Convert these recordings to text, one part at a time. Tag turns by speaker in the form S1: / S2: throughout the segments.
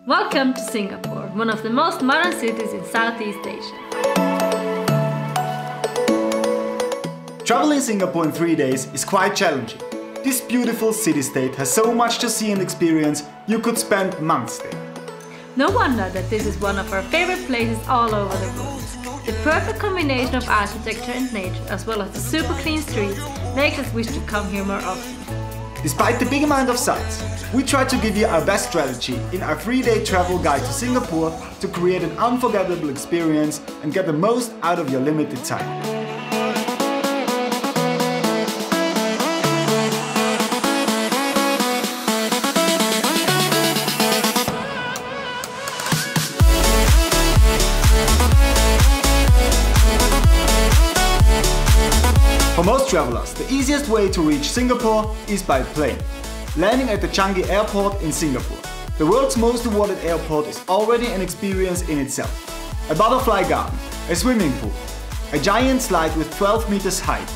S1: Welcome to Singapore, one of the most modern cities in Southeast Asia.
S2: Traveling Singapore in 3 days is quite challenging. This beautiful city-state has so much to see and experience, you could spend months there.
S1: No wonder that this is one of our favorite places all over the world. The perfect combination of architecture and nature, as well as the super clean streets, makes us wish to come here more often.
S2: Despite the big amount of sites, we try to give you our best strategy in our 3-day travel guide to Singapore to create an unforgettable experience and get the most out of your limited time. For most travelers, the easiest way to reach Singapore is by plane. Landing at the Changi Airport in Singapore. The world's most awarded airport is already an experience in itself. A butterfly garden, a swimming pool, a giant slide with 12 meters height,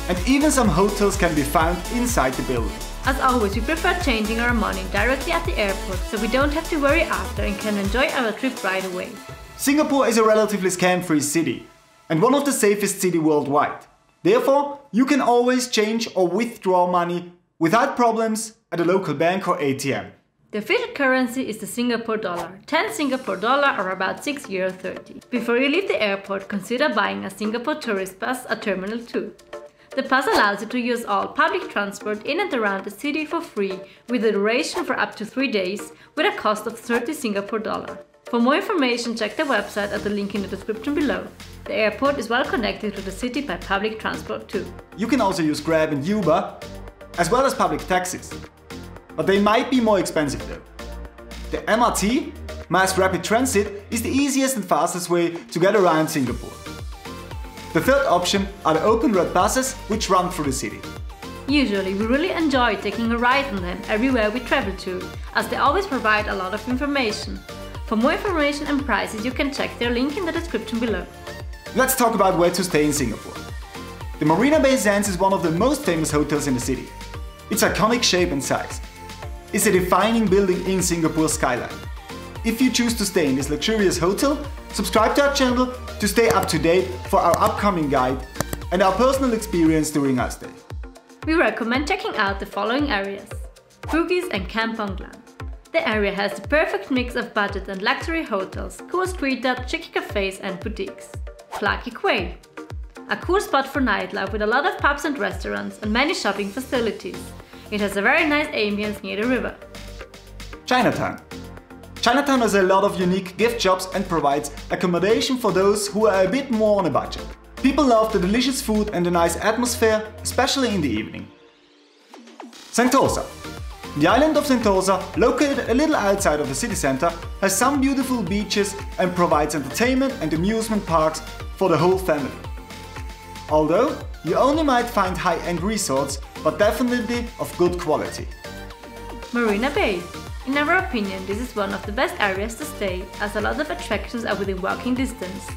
S2: and even some hotels can be found inside the building.
S1: As always, we prefer changing our money directly at the airport, so we don't have to worry after and can enjoy our trip right away.
S2: Singapore is a relatively scam-free city and one of the safest cities worldwide. Therefore, you can always change or withdraw money without problems at a local bank or ATM.
S1: The official currency is the Singapore dollar. 10 Singapore dollar are about €6.30. Before you leave the airport, consider buying a Singapore tourist pass at Terminal 2. The pass allows you to use all public transport in and around the city for free, with a duration for up to 3 days, with a cost of 30 Singapore dollar. For more information, check the website at the link in the description below. The airport is well connected to the city by public transport too.
S2: You can also use Grab and Uber, as well as public taxis. But they might be more expensive though. The MRT, Mass Rapid Transit, is the easiest and fastest way to get around Singapore. The third option are the open road buses, which run through the city.
S1: Usually we really enjoy taking a ride on them everywhere we travel to, as they always provide a lot of information. For more information and prices, you can check their link in the description below.
S2: Let's talk about where to stay in Singapore. The Marina Bay Sands is one of the most famous hotels in the city. Its iconic shape and size is a defining building in Singapore's skyline. If you choose to stay in this luxurious hotel, subscribe to our channel to stay up to date for our upcoming guide and our personal experience during our stay.
S1: We recommend checking out the following areas: Bugis and Kampong Glam. The area has the perfect mix of budget and luxury hotels, cool street art, chic cafes and boutiques. Clarke Quay, a cool spot for nightlife with a lot of pubs and restaurants and many shopping facilities. It has a very nice ambience near the river.
S2: Chinatown. Chinatown has a lot of unique gift shops and provides accommodation for those who are a bit more on a budget. People love the delicious food and the nice atmosphere, especially in the evening. Sentosa. The island of Sentosa, located a little outside of the city center, has some beautiful beaches and provides entertainment and amusement parks for the whole family. Although, you only might find high-end resorts, but definitely of good quality.
S1: Marina Bay. In our opinion, this is one of the best areas to stay, as a lot of attractions are within walking distance.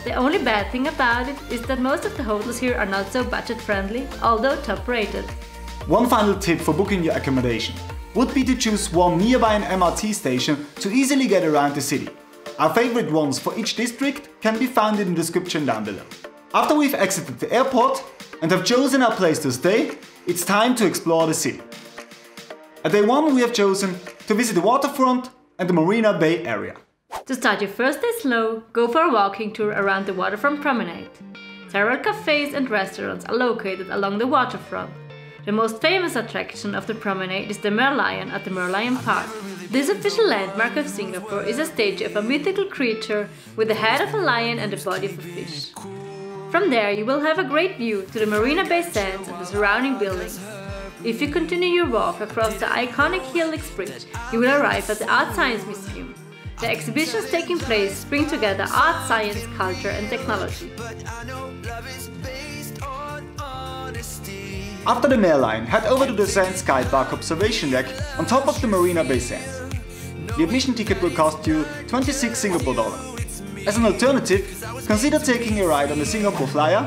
S1: The only bad thing about it is that most of the hotels here are not so budget-friendly, although top-rated.
S2: One final tip for booking your accommodation would be to choose one nearby an MRT station to easily get around the city. Our favorite ones for each district can be found in the description down below. After we've exited the airport and have chosen our place to stay, it's time to explore the city. At day 1 we have chosen to visit the waterfront and the Marina Bay area.
S1: To start your first day slow, go for a walking tour around the waterfront promenade. Several cafes and restaurants are located along the waterfront. The most famous attraction of the promenade is the Merlion at the Merlion Park. This official landmark of Singapore is a statue of a mythical creature with the head of a lion and the body of a fish. From there you will have a great view to the Marina Bay Sands and the surrounding buildings. If you continue your walk across the iconic Helix Bridge, you will arrive at the Art Science Museum. The exhibitions taking place bring together art, science, culture and technology.
S2: After the Merlion, head over to the Sand Sky Park observation deck on top of the Marina Bay Sands. The admission ticket will cost you 26 Singapore dollars. As an alternative, consider taking a ride on the Singapore Flyer,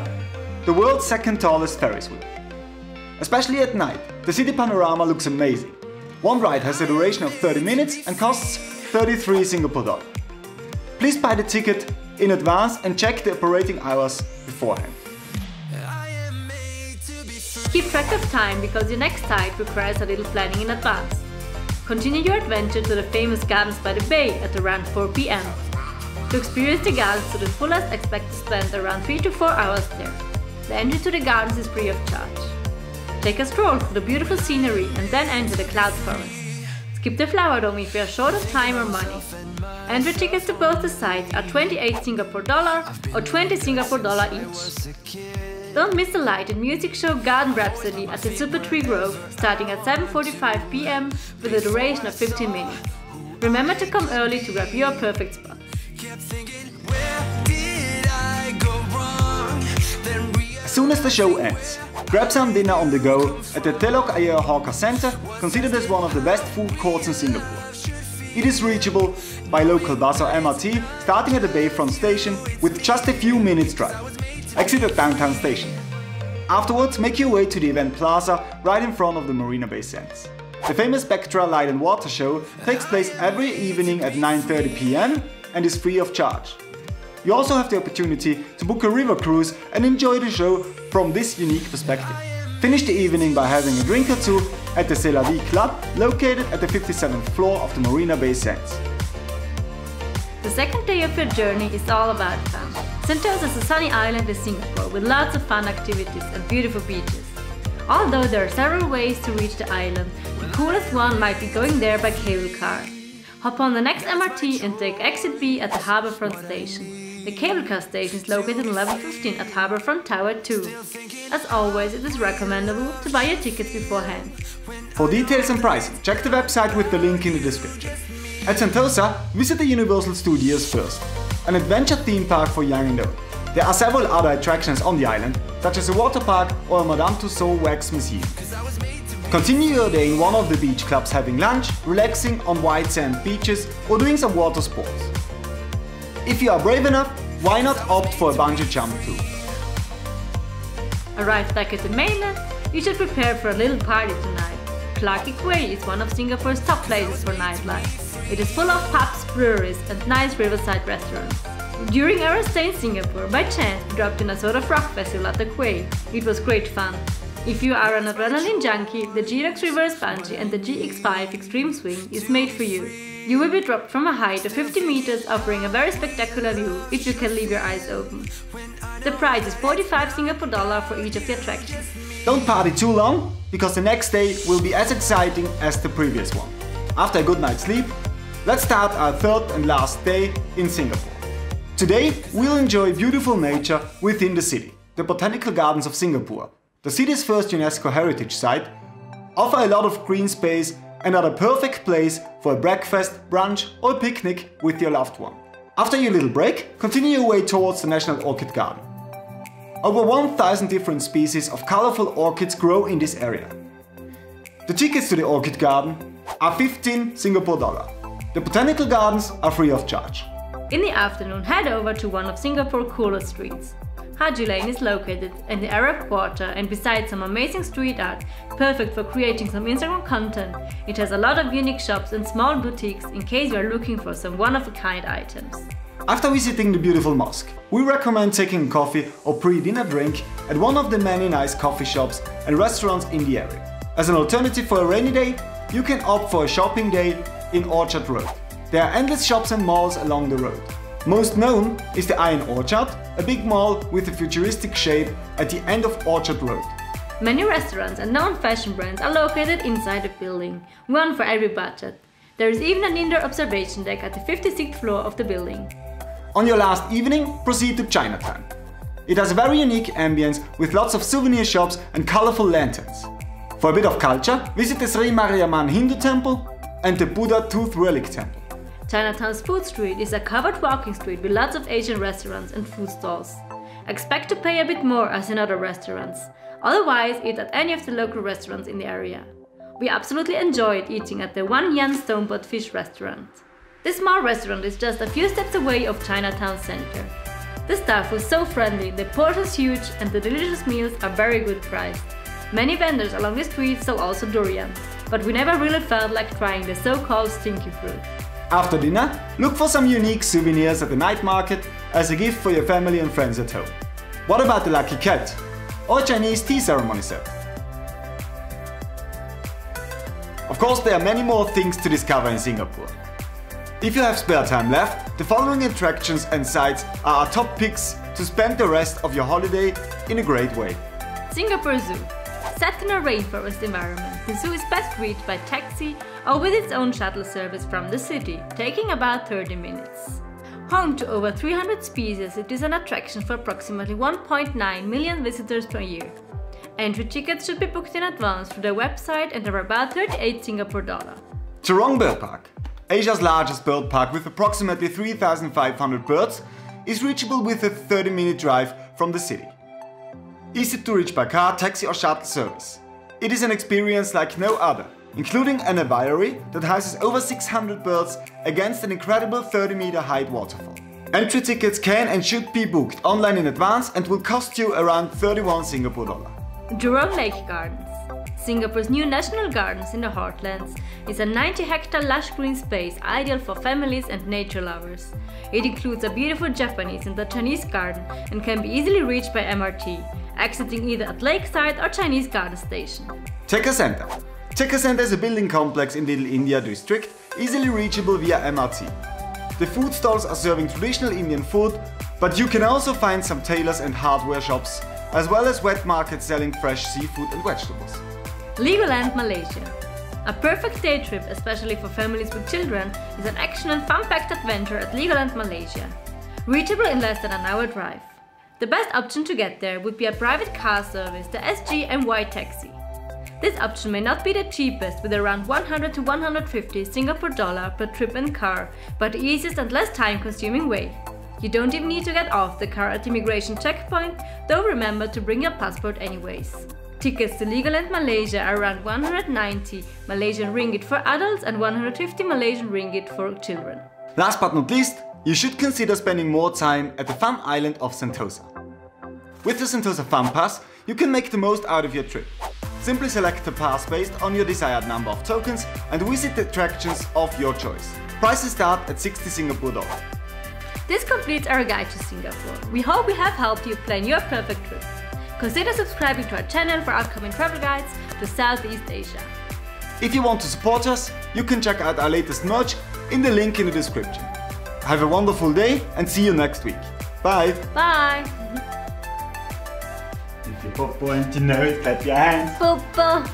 S2: the world's second tallest Ferris wheel. Especially at night, the city panorama looks amazing. One ride has a duration of 30 minutes and costs 33 Singapore dollars. Please buy the ticket in advance and check the operating hours beforehand.
S1: Keep track of time because your next site requires a little planning in advance. Continue your adventure to the famous gardens by the bay at around 4 p.m. To experience the gardens to the fullest, expect to spend around 3 to 4 hours there. The entry to the gardens is free of charge. Take a stroll through the beautiful scenery and then enter the cloud forest. Skip the flower dome if you are short of time or money. Entry tickets to both the sites are 28 Singapore dollar or 20 Singapore dollar each. Don't miss the light and music show Garden Rhapsody at the Super Tree Grove starting at 7:45 p.m. with a duration of 15 minutes. Remember to come early to grab your perfect spot.
S2: As soon as the show ends, grab some dinner on the go at the Telok Ayer Hawker Center, considered as one of the best food courts in Singapore. It is reachable by local bus or MRT starting at the Bayfront station with just a few minutes drive. Exit at Downtown Station. Afterwards, make your way to the event plaza right in front of the Marina Bay Sands. The famous Spectra Light and Water Show takes place every evening at 9:30 p.m. and is free of charge. You also have the opportunity to book a river cruise and enjoy the show from this unique perspective. Finish the evening by having a drink or two at the C'est La Vie Club, located at the 57th floor of the Marina Bay Sands.
S1: The second day of your journey is all about fun. Sentosa is a sunny island in Singapore with lots of fun activities and beautiful beaches. Although there are several ways to reach the island, the coolest one might be going there by cable car. Hop on the next MRT and take exit B at the Harbourfront station. The cable car station is located on level 15 at Harbourfront Tower 2. As always, it is recommendable to buy your tickets beforehand.
S2: For details and pricing, check the website with the link in the description. At Sentosa, visit the Universal Studios first, an adventure theme park for young and old. There are several other attractions on the island, such as a water park or a Madame Tussauds wax museum. Continue your day in one of the beach clubs having lunch, relaxing on white sand beaches or doing some water sports. If you are brave enough, why not opt for a bungee jump too?
S1: Arrived back at the mainland, you should prepare for a little party tonight. Clarke Quay is one of Singapore's top places for nightlife. It is full of pubs, breweries and nice riverside restaurants. During our stay in Singapore, by chance we dropped in a sort of rock festival at the quay. It was great fun. If you are an adrenaline junkie, the G-Rex Reverse Bungee and the GX5 Extreme Swing is made for you. You will be dropped from a height of 50 meters, offering a very spectacular view if you can leave your eyes open. The price is 45 Singapore dollar for each of the attractions.
S2: Don't party too long, because the next day will be as exciting as the previous one. After a good night's sleep, let's start our third and last day in Singapore. Today we'll enjoy beautiful nature within the city. The Botanical Gardens of Singapore, the city's first UNESCO heritage site, offer a lot of green space and are the perfect place for a breakfast, brunch or a picnic with your loved one. After your little break, continue your way towards the National Orchid Garden. Over 1,000 different species of colorful orchids grow in this area. The tickets to the Orchid Garden are 15 Singapore dollar. The Botanical Gardens are free of charge.
S1: In the afternoon, head over to one of Singapore's coolest streets. Haji Lane is located in the Arab Quarter and besides some amazing street art, perfect for creating some Instagram content, it has a lot of unique shops and small boutiques in case you are looking for some one-of-a-kind items.
S2: After visiting the beautiful mosque, we recommend taking a coffee or pre-dinner drink at one of the many nice coffee shops and restaurants in the area. As an alternative for a rainy day, you can opt for a shopping day in Orchard Road. There are endless shops and malls along the road. Most known is the Iron Orchard, a big mall with a futuristic shape at the end of Orchard Road.
S1: Many restaurants and known fashion brands are located inside the building, one for every budget. There is even an indoor observation deck at the 56th floor of the building.
S2: On your last evening, proceed to Chinatown. It has a very unique ambience with lots of souvenir shops and colorful lanterns. For a bit of culture, visit the Sri Mariamman Hindu Temple and the Buddha Tooth Relic Temple.
S1: Chinatown's food street is a covered walking street with lots of Asian restaurants and food stalls. Expect to pay a bit more as in other restaurants, otherwise eat at any of the local restaurants in the area. We absolutely enjoyed eating at the 1 Yen Stoneboat Fish restaurant. This small restaurant is just a few steps away of Chinatown Center. The staff was so friendly, the portions huge and the delicious meals are very good priced. Many vendors along the street sell also durian, but we never really felt like trying the so-called stinky fruit.
S2: After dinner, look for some unique souvenirs at the night market as a gift for your family and friends at home. What about the lucky cat? Or a Chinese tea ceremony set? Of course, there are many more things to discover in Singapore. If you have spare time left, the following attractions and sites are our top picks to spend the rest of your holiday in a great way.
S1: Singapore Zoo. Set in a rainforest environment, the zoo is best reached by taxi or with its own shuttle service from the city, taking about 30 minutes. Home to over 300 species, it is an attraction for approximately 1.9 million visitors per year. Entry tickets should be booked in advance through their website and are about 38 Singapore dollar.
S2: Jurong Bird Park, Asia's largest bird park with approximately 3,500 birds, is reachable with a 30-minute drive from the city. Easy to reach by car, taxi or shuttle service. It is an experience like no other, including an aviary that houses over 600 birds against an incredible 30-meter height waterfall. Entry tickets can and should be booked online in advance and will cost you around 31 Singapore dollar.
S1: Jurong Lake Gardens. Singapore's new national gardens in the heartlands is a 90-hectare lush green space ideal for families and nature lovers. It includes a beautiful Japanese and a Chinese garden and can be easily reached by MRT, exiting either at Lakeside or Chinese Garden Station.
S2: Tekka Center. Tekka Center is a building complex in Little India district, easily reachable via MRT. The food stalls are serving traditional Indian food, but you can also find some tailors and hardware shops, as well as wet markets selling fresh seafood and vegetables.
S1: Legoland Malaysia. A perfect day trip, especially for families with children, is an action and fun-packed adventure at Legoland Malaysia. Reachable in less than an hour drive. The best option to get there would be a private car service, the SG and Y taxi. This option may not be the cheapest, with around 100 to 150 Singapore dollar per trip and car, but the easiest and less time-consuming way. You don't even need to get off the car at the immigration checkpoint, though remember to bring your passport anyways. Tickets to Legoland Malaysia are around 190 Malaysian ringgit for adults and 150 Malaysian ringgit for children.
S2: Last but not least, you should consider spending more time at the fun island of Sentosa. With the Sentosa Fun Pass, you can make the most out of your trip. Simply select a pass based on your desired number of tokens and visit the attractions of your choice. Prices start at 60 Singapore dollar.
S1: This completes our guide to Singapore. We hope we have helped you plan your perfect trip. Consider subscribing to our channel for upcoming travel guides to Southeast Asia.
S2: If you want to support us, you can check out our latest merch in the link in the description. Have a wonderful day and see you next week. Bye!
S1: Bye!
S2: If you pop and you know it, clap your hands.
S1: Papa.